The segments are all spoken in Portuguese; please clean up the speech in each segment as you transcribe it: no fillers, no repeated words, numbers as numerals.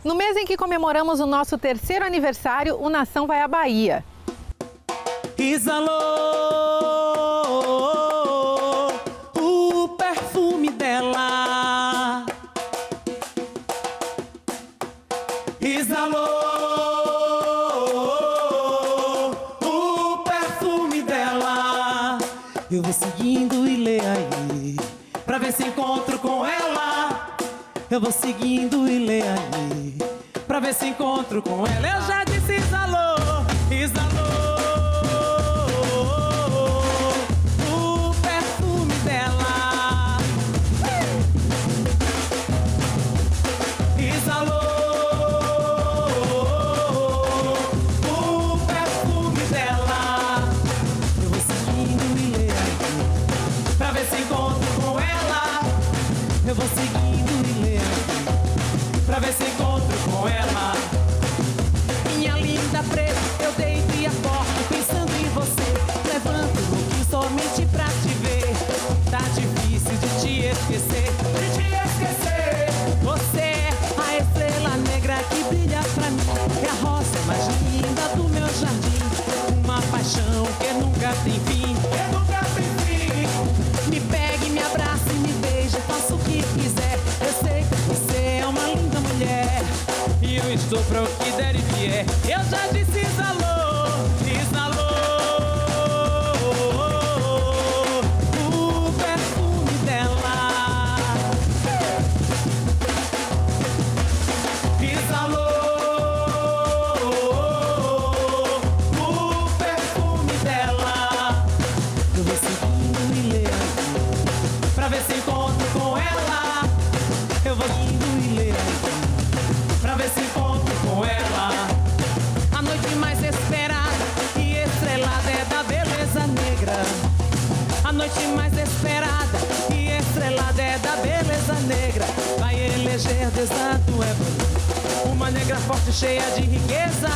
No mês em que comemoramos o nosso 3º aniversário, o Nação vai à Bahia. Exalou o perfume dela. Exalou o perfume dela. Eu vou seguindo e lê aí, pra ver se encontro com ela. Eu vou seguindo e lê aí, pra ver se encontro com ela. Eu já disse exalou, exalou o perfume dela. Exalou o perfume dela. Eu vou seguindo e lê aí, pra ver se encontro com ela. Eu vou seguindo e lê aí, pra ver se encontro com ela. Minha linda preta, eu deito e acordo pensando em você. Levanto um pouquinho somente pra te ver. Tá difícil de te esquecer, de te esquecer. Você é a estrela negra que brilha pra mim. É a rosa mais linda do meu jardim. Uma paixão que nunca tem fim, que nunca tem fim. Me pega e me abraça e me beija, faça o que quiser. Eu sei que você é uma linda mulher e eu estou pra o que der e vier. Eu já disse exalou, exalou o perfume dela. Exalou o perfume dela. Eu vou seguindo e ler pra ver se encontro com ela. Eu vou seguindo e ler pra ver se encontro com ela. A noite mais esperada e estrelada é da beleza negra. A noite mais esperada e estrelada é da beleza negra. Vai eleger desado ébano, uma negra forte cheia de riqueza,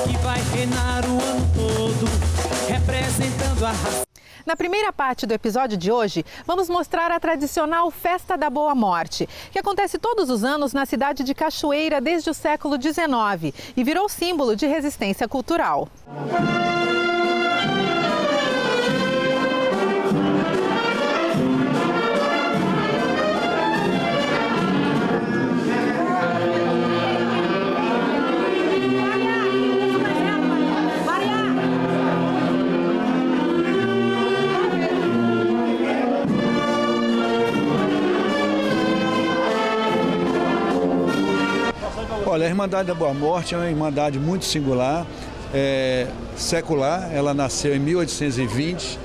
que vai reinar o ano todo, representando a raça. Na primeira parte do episódio de hoje, vamos mostrar a tradicional Festa da Boa Morte, que acontece todos os anos na cidade de Cachoeira desde o século XIX e virou símbolo de resistência cultural. Olha, a Irmandade da Boa Morte é uma irmandade muito singular, secular. Ela nasceu em 1820.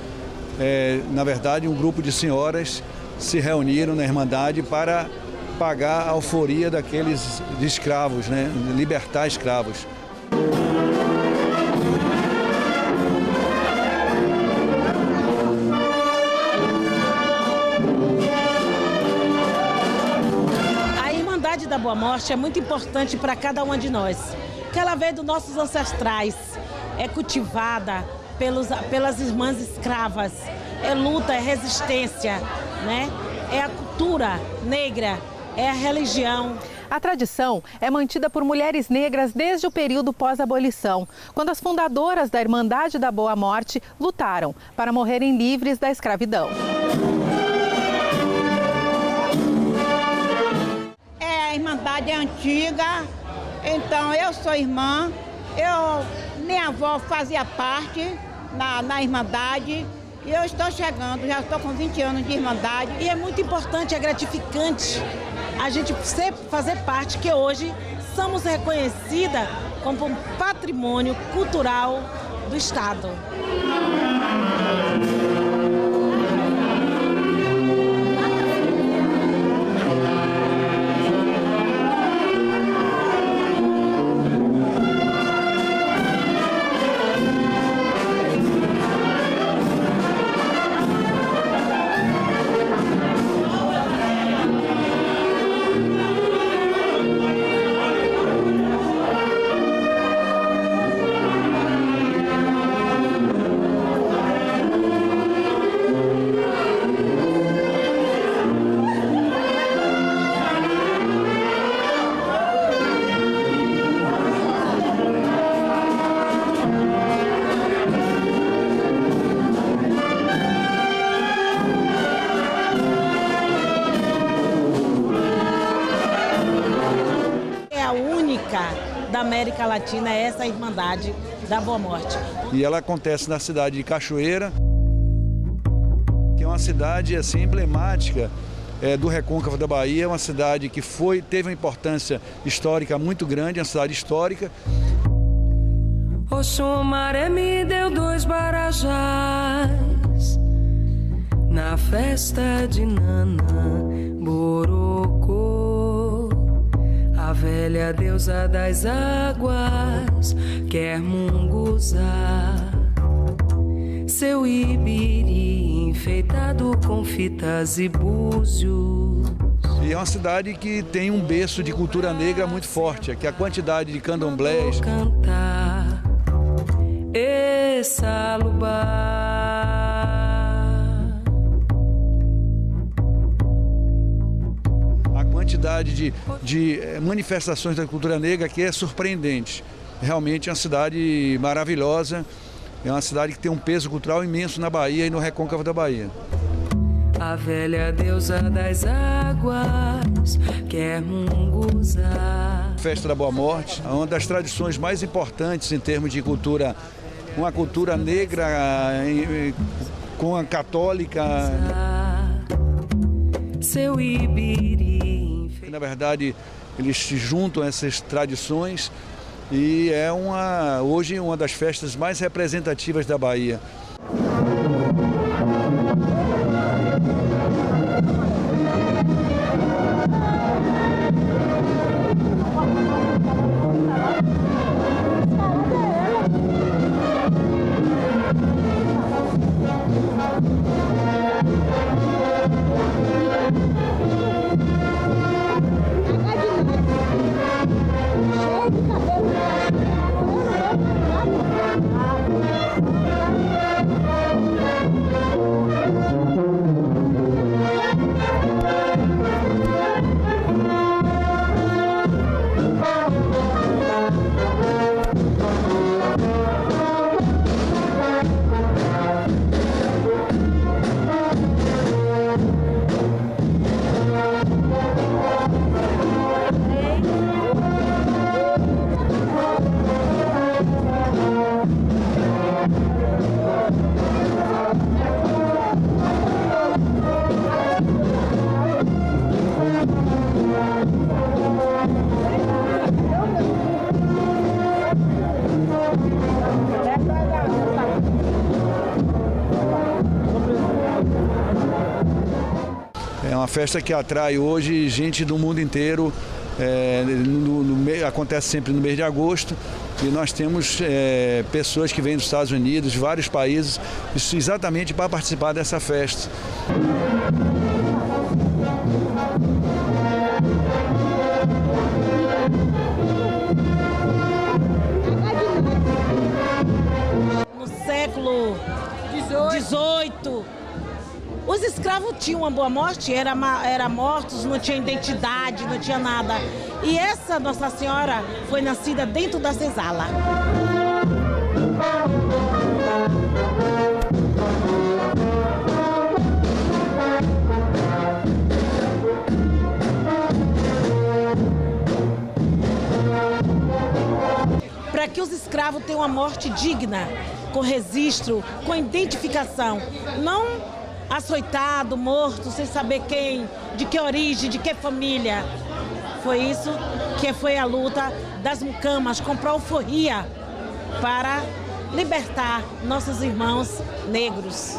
Na verdade, um grupo de senhoras se reuniram na Irmandade para pagar a alforria daqueles escravos, né? Libertar escravos. Da Boa Morte é muito importante para cada uma de nós, porque ela veio dos nossos ancestrais, é cultivada pelas irmãs escravas, é luta, é resistência, né? É a cultura negra, é a religião. A tradição é mantida por mulheres negras desde o período pós-abolição, quando as fundadoras da Irmandade da Boa Morte lutaram para morrerem livres da escravidão. A Irmandade é antiga, então eu sou irmã, minha avó fazia parte na Irmandade e eu estou chegando, já estou com 20 anos de Irmandade. E é muito importante, é gratificante a gente fazer parte, que hoje somos reconhecidas como um patrimônio cultural do Estado. da América Latina é essa Irmandade da Boa Morte. E ela acontece na cidade de Cachoeira, que é uma cidade assim, emblemática do Recôncavo da Bahia, uma cidade que teve uma importância histórica muito grande, uma cidade histórica. Oxumaré me deu 2 barajás na festa de Nana Borocô. A velha deusa das águas quer munguzar seu ibiri enfeitado com fitas e búzios. E é uma cidade que tem um berço de cultura negra muito forte, que a quantidade de candomblés. Cantar essa A quantidade de manifestações da cultura negra aqui é surpreendente. Realmente é uma cidade maravilhosa, é uma cidade que tem um peso cultural imenso na Bahia e no Recôncavo da Bahia. A velha deusa das águas quer munguzar. Festa da Boa Morte é uma das tradições mais importantes em termos de cultura, uma cultura negra com a católica. Seu ibiri. Na verdade, eles se juntam a essas tradições e é hoje uma das festas mais representativas da Bahia. É uma festa que atrai hoje gente do mundo inteiro, acontece sempre no mês de agosto e nós temos pessoas que vêm dos Estados Unidos, de vários países, exatamente para participar dessa festa. No século XVIII, os escravos tinham uma boa morte, eram mortos, não tinha identidade, não tinha nada. E essa Nossa Senhora foi nascida dentro da senzala. Para que os escravos tenham uma morte digna, com registro, com identificação, não açoitado, morto, sem saber quem, de que origem, de que família. Foi isso que foi a luta das mucamas, comprar alforria para libertar nossos irmãos negros.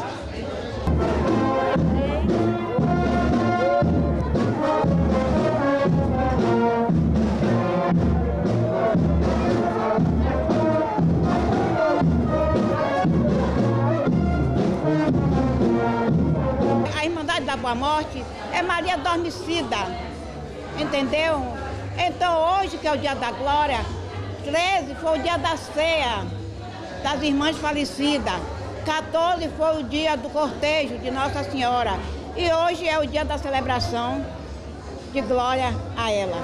A Irmandade da Boa Morte é Maria Adormecida, entendeu? Então hoje, que é o dia da glória, 13 foi o dia da ceia das irmãs falecidas, 14 foi o dia do cortejo de Nossa Senhora e hoje é o dia da celebração de glória a ela.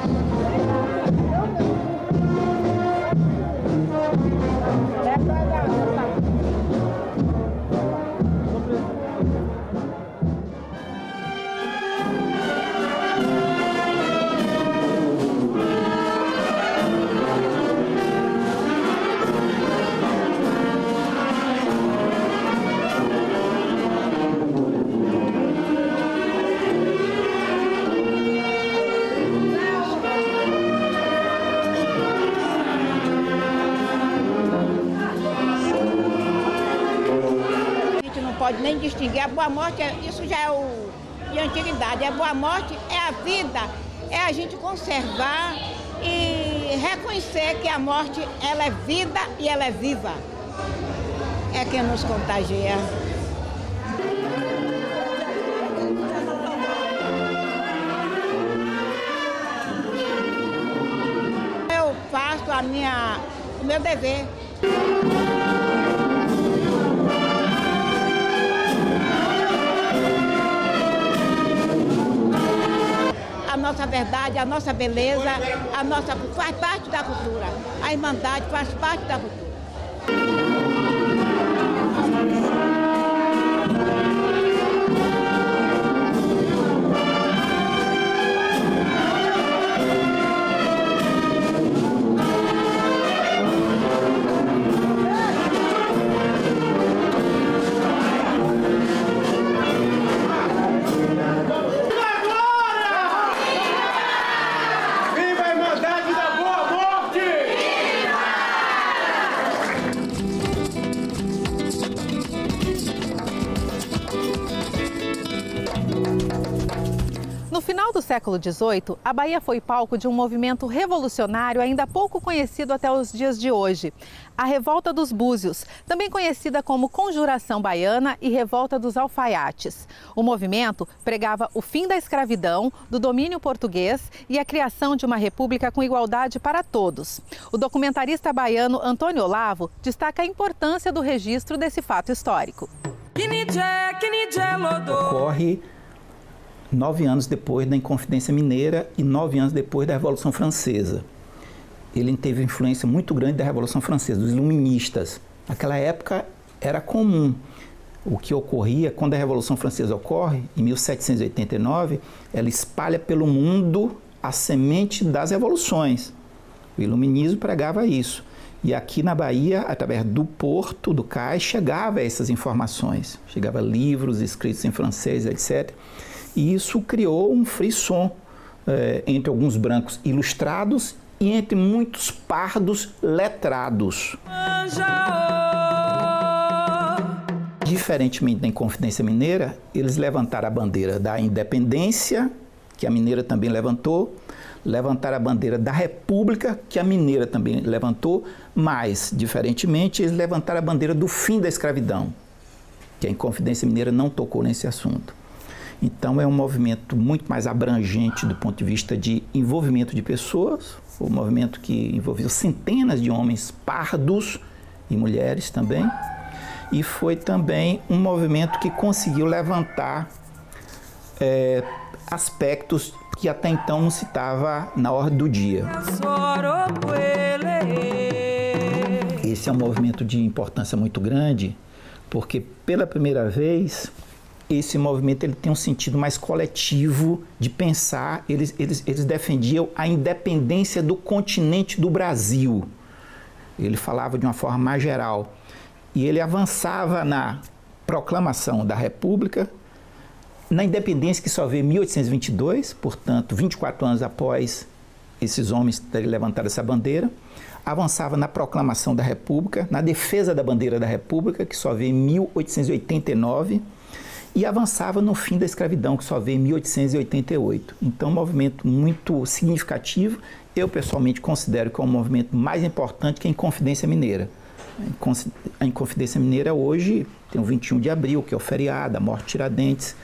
sabendo distinguir. A boa morte, isso já é de antiguidade. A boa morte é a vida, é a gente conservar e reconhecer que a morte, ela é vida e ela é viva. É quem nos contagia. Eu faço o meu dever. A nossa verdade, a nossa beleza, faz parte da cultura. A irmandade faz parte da cultura. No final do século XVIII, a Bahia foi palco de um movimento revolucionário ainda pouco conhecido até os dias de hoje. A Revolta dos Búzios, também conhecida como Conjuração Baiana e Revolta dos Alfaiates. O movimento pregava o fim da escravidão, do domínio português e a criação de uma república com igualdade para todos. O documentarista baiano Antônio Olavo destaca a importância do registro desse fato histórico. Ocorre 9 anos depois da Inconfidência Mineira e 9 anos depois da Revolução Francesa. Ele teve influência muito grande da Revolução Francesa, dos iluministas. Naquela época era comum. O que ocorria, quando a Revolução Francesa ocorre, em 1789, ela espalha pelo mundo a semente das revoluções. O iluminismo pregava isso. E aqui na Bahia, através do Porto, do Cais, chegava essas informações. Chegava livros escritos em francês, etc. E isso criou um frisson entre alguns brancos ilustrados e entre muitos pardos letrados. Diferentemente da Inconfidência Mineira, eles levantaram a bandeira da independência, que a mineira também levantaram a bandeira da república, que a mineira também levantou, mas, diferentemente, eles levantaram a bandeira do fim da escravidão, que a Inconfidência Mineira não tocou nesse assunto. Então é um movimento muito mais abrangente do ponto de vista de envolvimento de pessoas, um movimento que envolveu centenas de homens pardos e mulheres também, e foi também um movimento que conseguiu levantar aspectos que até então não se estava na ordem do dia. Esse é um movimento de importância muito grande, porque pela primeira vez esse movimento ele tem um sentido mais coletivo de pensar. Eles defendiam a independência do continente do Brasil. Ele falava de uma forma mais geral. E ele avançava na proclamação da República, na independência que só veio em 1822, portanto, 24 anos após esses homens terem levantado essa bandeira. Avançava na proclamação da República, na defesa da bandeira da República, que só veio em 1889. E avançava no fim da escravidão, que só veio em 1888. Então, um movimento muito significativo. Eu, pessoalmente, considero que é um movimento mais importante que a Inconfidência Mineira. A Inconfidência Mineira hoje tem o 21 de abril, que é o feriado, a morte de Tiradentes.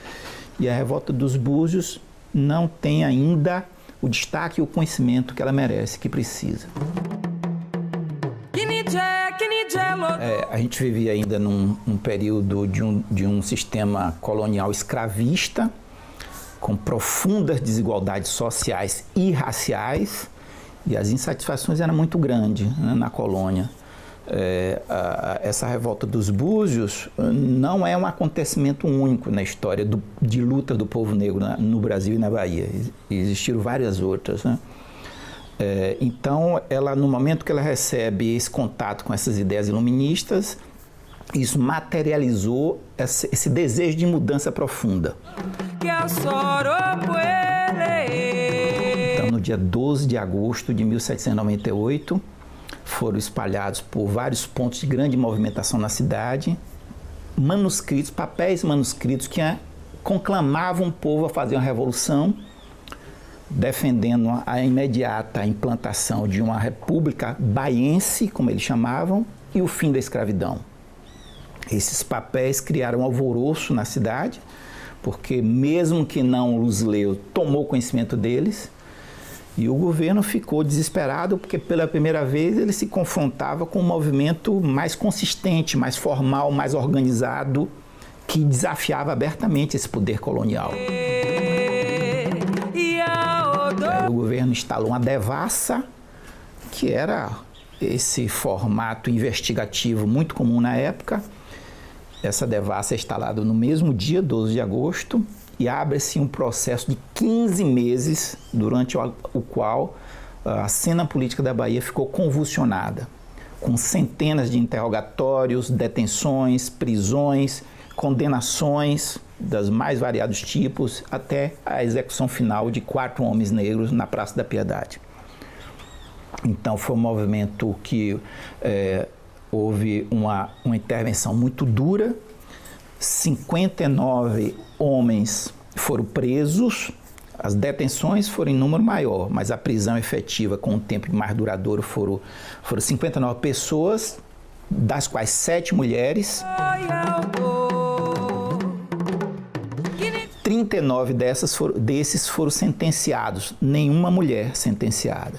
E a Revolta dos Búzios não tem ainda o destaque e o conhecimento que ela merece, que precisa. A gente vivia ainda num período de um sistema colonial escravista, com profundas desigualdades sociais e raciais, e as insatisfações eram muito grandes, né, na colônia. Essa Revolta dos Búzios não é um acontecimento único na história de luta do povo negro no Brasil e na Bahia. Existiram várias outras, né? Então, no momento que ela recebe esse contato com essas ideias iluministas, isso materializou esse desejo de mudança profunda. Então, no dia 12 de agosto de 1798, foram espalhados por vários pontos de grande movimentação na cidade manuscritos, papéis manuscritos que conclamavam o povo a fazer uma revolução, defendendo a imediata implantação de uma república baiense, como eles chamavam, e o fim da escravidão. Esses papéis criaram um alvoroço na cidade, porque mesmo que não os leu, tomou conhecimento deles, e o governo ficou desesperado, porque pela primeira vez ele se confrontava com um movimento mais consistente, mais formal, mais organizado, que desafiava abertamente esse poder colonial. O governo instalou uma devassa, que era esse formato investigativo muito comum na época. Essa devassa é instalada no mesmo dia, 12 de agosto, e abre-se um processo de 15 meses, durante o qual a cena política da Bahia ficou convulsionada, com centenas de interrogatórios, detenções, prisões, condenações dos mais variados tipos, até a execução final de 4 homens negros na Praça da Piedade. Então foi um movimento que houve uma intervenção muito dura. 59 homens foram presos, as detenções foram em número maior, mas a prisão efetiva com um tempo mais duradouro foram 59 pessoas, das quais 7 mulheres. 39 desses foram sentenciados, nenhuma mulher sentenciada.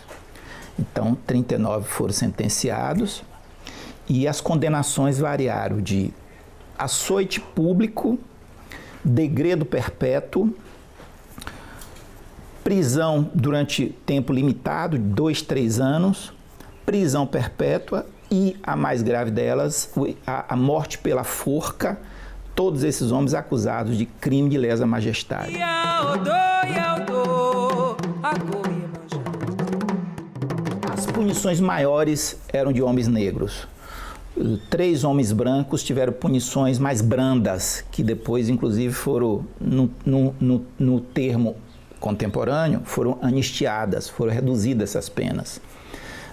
Então, 39 foram sentenciados e as condenações variaram de açoite público, degredo perpétuo, prisão durante tempo limitado, 2, 3 anos, prisão perpétua e, a mais grave delas, a morte pela forca, todos esses homens acusados de crime de lesa majestade. As punições maiores eram de homens negros. 3 homens brancos tiveram punições mais brandas, que depois, inclusive, foram, no termo contemporâneo, foram anistiadas, foram reduzidas essas penas.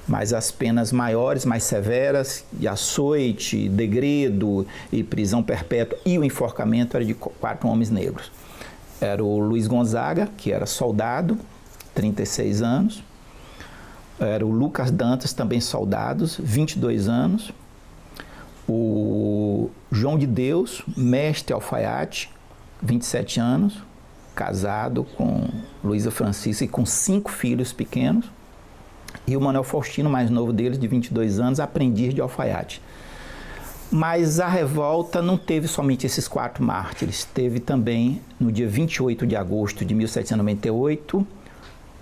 Mas as penas maiores, mais severas, de açoite, degredo e prisão perpétua e o enforcamento era de 4 homens negros. Era o Luiz Gonzaga, que era soldado, 36 anos. Era o Lucas Dantas, também soldado, 22 anos. O João de Deus, mestre alfaiate, 27 anos, casado com Luísa Francisca e com 5 filhos pequenos. E o Manuel Faustino, mais novo deles, de 22 anos, aprendiz de alfaiate. Mas a revolta não teve somente esses 4 mártires. Teve também, no dia 28 de agosto de 1798,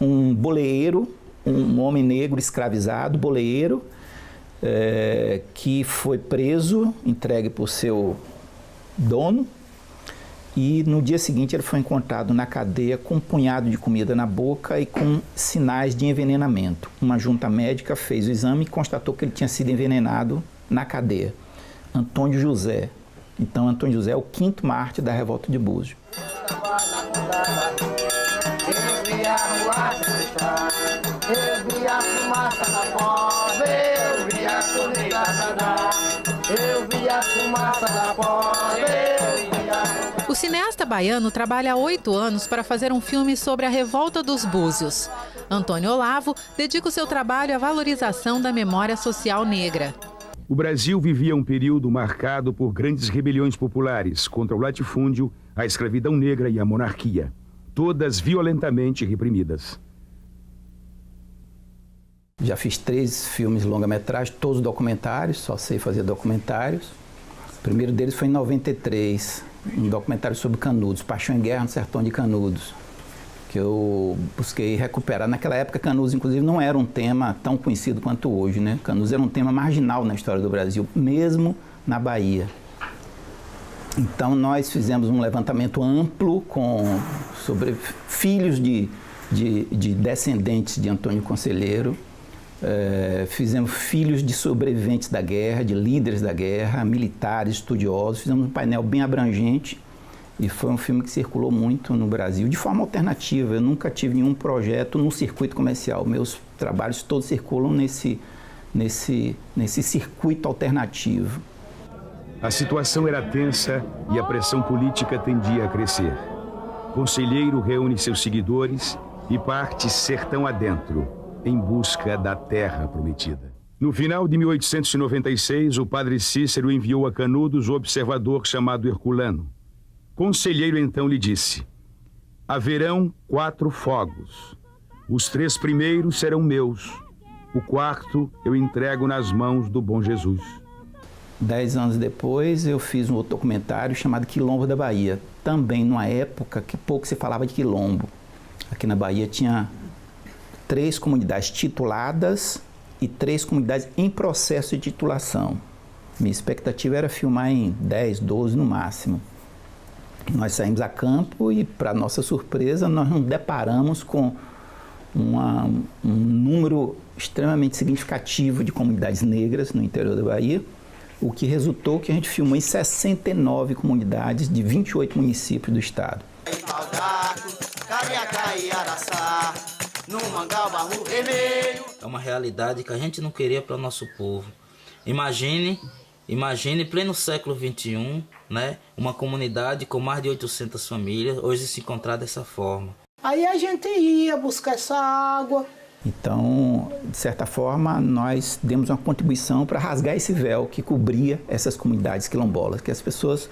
um boleeiro, um homem negro escravizado, boleeiro, que foi preso, entregue por seu dono, e no dia seguinte ele foi encontrado na cadeia com um punhado de comida na boca e com sinais de envenenamento. Uma junta médica fez o exame e constatou que ele tinha sido envenenado na cadeia. Antônio José. Então, Antônio José é o 5º mártir da revolta de Búzios. O cineasta baiano trabalha há 8 anos para fazer um filme sobre a revolta dos Búzios. Antônio Olavo dedica o seu trabalho à valorização da memória social negra. O Brasil vivia um período marcado por grandes rebeliões populares contra o latifúndio, a escravidão negra e a monarquia, todas violentamente reprimidas. Já fiz 3 filmes longa-metragem, todos documentários, só sei fazer documentários. O primeiro deles foi em 93, um documentário sobre Canudos, Paixão em Guerra no Sertão de Canudos, que eu busquei recuperar. Naquela época, Canudos, inclusive, não era um tema tão conhecido quanto hoje, né? Canudos era um tema marginal na história do Brasil, mesmo na Bahia. Então, nós fizemos um levantamento amplo sobre filhos de descendentes de Antônio Conselheiro. Fizemos filhos de sobreviventes da guerra, de líderes da guerra, militares, estudiosos. Fizemos um painel bem abrangente e foi um filme que circulou muito no Brasil, de forma alternativa. Eu nunca tive nenhum projeto no circuito comercial. Meus trabalhos todos circulam nesse circuito alternativo. A situação era tensa e a pressão política tendia a crescer. Conselheiro reúne seus seguidores e parte sertão adentro, em busca da terra prometida. No final de 1896, o padre Cícero enviou a Canudos o observador chamado Herculano. Conselheiro então lhe disse: haverão 4 fogos. Os 3 primeiros serão meus. O 4º eu entrego nas mãos do bom Jesus. 10 anos depois, eu fiz um outro documentário chamado Quilombo da Bahia. Também numa época que pouco se falava de quilombo. Aqui na Bahia tinha 3 comunidades tituladas e 3 comunidades em processo de titulação. Minha expectativa era filmar em 10, 12 no máximo. Nós saímos a campo e, para nossa surpresa, nós nos deparamos com um número extremamente significativo de comunidades negras no interior da Bahia, o que resultou que a gente filmou em 69 comunidades de 28 municípios do estado. É uma realidade que a gente não queria para o nosso povo. Imagine pleno século XXI, né? Uma comunidade com mais de 800 famílias, hoje se encontrar dessa forma. Aí a gente ia buscar essa água. Então, de certa forma, nós demos uma contribuição para rasgar esse véu que cobria essas comunidades quilombolas, que as pessoas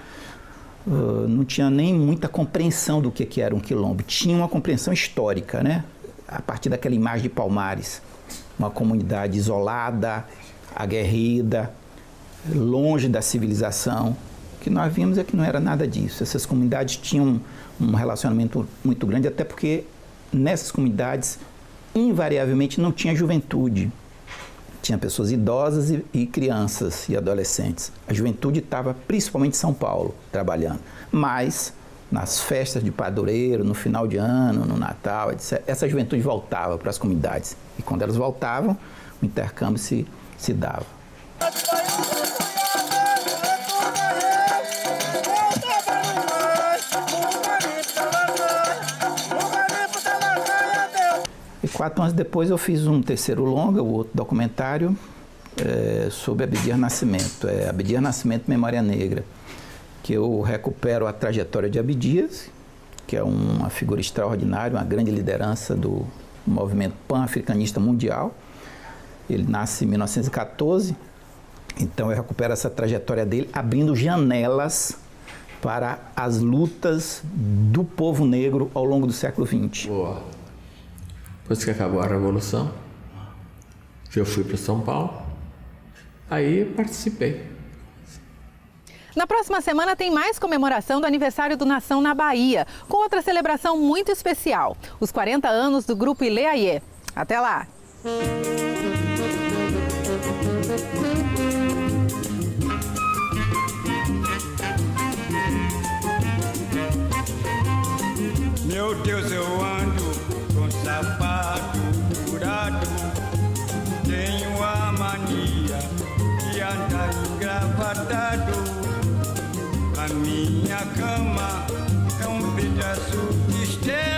não tinham nem muita compreensão do que era um quilombo. Tinha uma compreensão histórica, né? A partir daquela imagem de Palmares, uma comunidade isolada, aguerrida, longe da civilização. O que nós vimos é que não era nada disso. Essas comunidades tinham um relacionamento muito grande, até porque nessas comunidades, invariavelmente, não tinha juventude. Tinha pessoas idosas e crianças e adolescentes. A juventude estava principalmente em São Paulo, trabalhando. Mas, nas festas de padroeiro, no final de ano, no Natal, etc., essa juventude voltava para as comunidades. E quando elas voltavam, o intercâmbio se dava. E 4 anos depois eu fiz um terceiro longa, o outro documentário, sobre Abdias Nascimento. Abdias Nascimento, Memória Negra. Que eu recupero a trajetória de Abdias, que é uma figura extraordinária, uma grande liderança do movimento pan-africanista mundial. Ele nasce em 1914, então eu recupero essa trajetória dele, abrindo janelas para as lutas do povo negro ao longo do século XX. Boa. Depois que acabou a Revolução, eu fui para São Paulo, aí participei. Na próxima semana tem mais comemoração do aniversário do Nação na Bahia, com outra celebração muito especial, os 40 anos do Grupo Ilê Aie. Até lá! Meu Deus, eu ando com sapato furado, tenho a mania de andar engravatado. A minha cama é um pedaço de esteira.